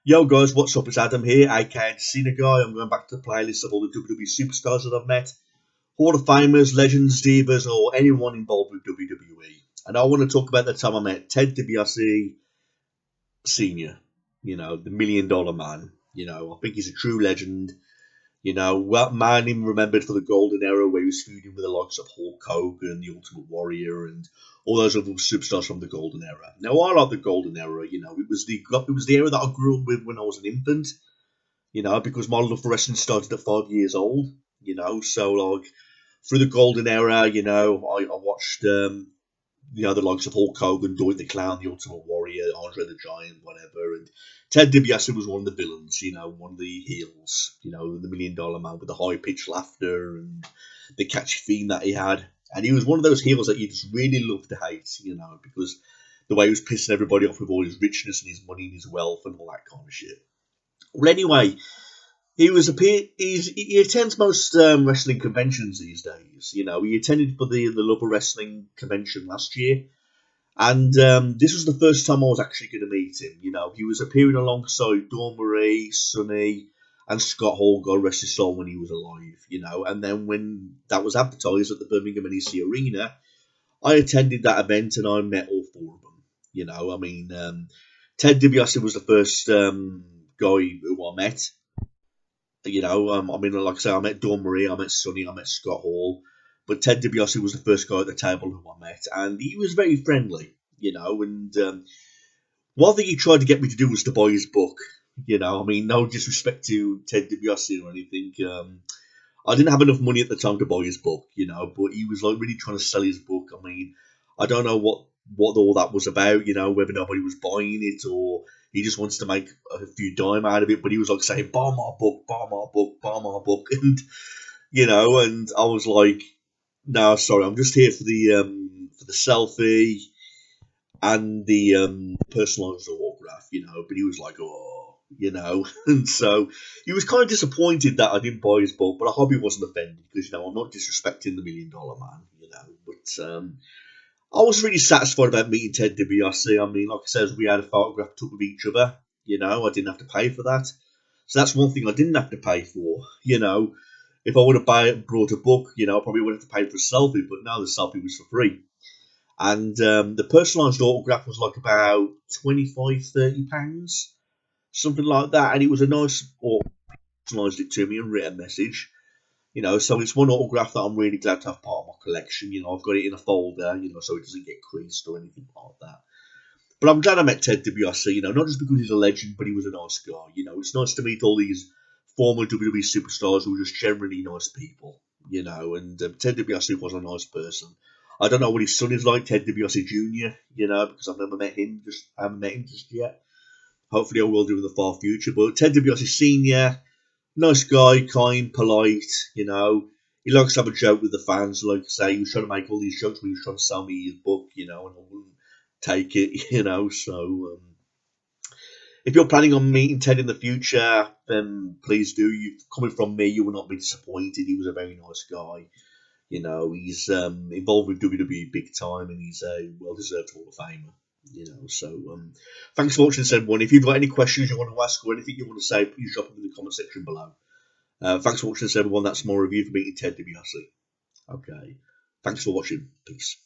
Yo guys, what's up? It's Adam here, aka the Cena Guy. I'm going back to the playlist of all the WWE superstars that I've met, Hall of Famers, legends, divas, or anyone involved with WWE. And I want to talk about the time I met Ted DiBiase Sr., the $1 million man. I think he's a true legend. Well, man, even remembered for the golden era where he was feuding with the likes of Hulk Hogan, the Ultimate Warrior, and all those other superstars from the golden era. Now, I like the golden era. It was the era that I grew up with when I was an infant. Because my love for wrestling started at 5 years old. So like through the golden era, I watched the likes of Hulk Hogan, Doink the Clown, the Ultimate Warrior, Andre the Giant, whatever. And Ted DiBiase was one of the villains, one of the heels, the $1 million man with the high pitched laughter and the catchy theme that he had. And he was one of those heels that you just really love to hate, because the way he was pissing everybody off with all his richness and his money and his wealth and all that kind of shit. Well, anyway, he attends most wrestling conventions these days. He attended for the Love of Wrestling convention last year, and this was the first time I was actually going to meet him. He was appearing alongside Dawn Marie, Sonny, and Scott Hall, God rest his soul, when he was alive. And then when that was advertised at the Birmingham NEC Arena, I attended that event and I met all four of them. Ted DiBiase was the first guy who I met. Like I say, I met Dawn Marie, I met Sonny, I met Scott Hall, but Ted DiBiase was the first guy at the table who I met, and he was very friendly, and one thing he tried to get me to do was to buy his book. No disrespect to Ted DiBiase or anything. I didn't have enough money at the time to buy his book, but he was like really trying to sell his book. I don't know what all that was about, whether nobody was buying it or he just wants to make a few dime out of it. But he was like saying, "Buy my book, buy my book, buy my book," and I was like, "No, sorry, I'm just here for the selfie and the personalised autograph," But he was like, "Oh," and so he was kind of disappointed that I didn't buy his book, but I hope he wasn't offended because I'm not disrespecting the $1 million man, but. I was really satisfied about meeting Ted DiBiase. Like I said, we had a photograph took with each other. I didn't have to pay for that. So that's one thing I didn't have to pay for. If I would have brought a book, I probably would have to pay for a selfie. But no, the selfie was for free. And the personalised autograph was like about £25–30, something like that. And it was a nice autograph. Personalised it to me and written a message. So it's one autograph that I'm really glad to have part of my collection. I've got it in a folder, so it doesn't get creased or anything like that. But I'm glad I met Ted DiBiase, not just because he's a legend, but he was a nice guy. It's nice to meet all these former WWE superstars who are just generally nice people, and Ted DiBiase was a nice person. I don't know what his son is like, Ted DiBiase Jr., because I've never met him, I haven't met him just yet. Hopefully I will do in the far future. But Ted DiBiase Sr., nice guy, kind, polite, He likes to have a joke with the fans. Like I say, he was trying to make all these jokes when he was trying to sell me his book, and I wouldn't take it, So, if you're planning on meeting Ted in the future, then please do. Coming from me, you will not be disappointed. He was a very nice guy. He's involved with WWE big time, and he's a well-deserved Hall of Famer. So thanks for watching this, everyone. If you've got any questions you want to ask or anything you want to say, please drop them in the comment section below. Thanks for watching this, everyone. That's my review for meeting Ted DiBiase. Okay. Thanks for watching. Peace.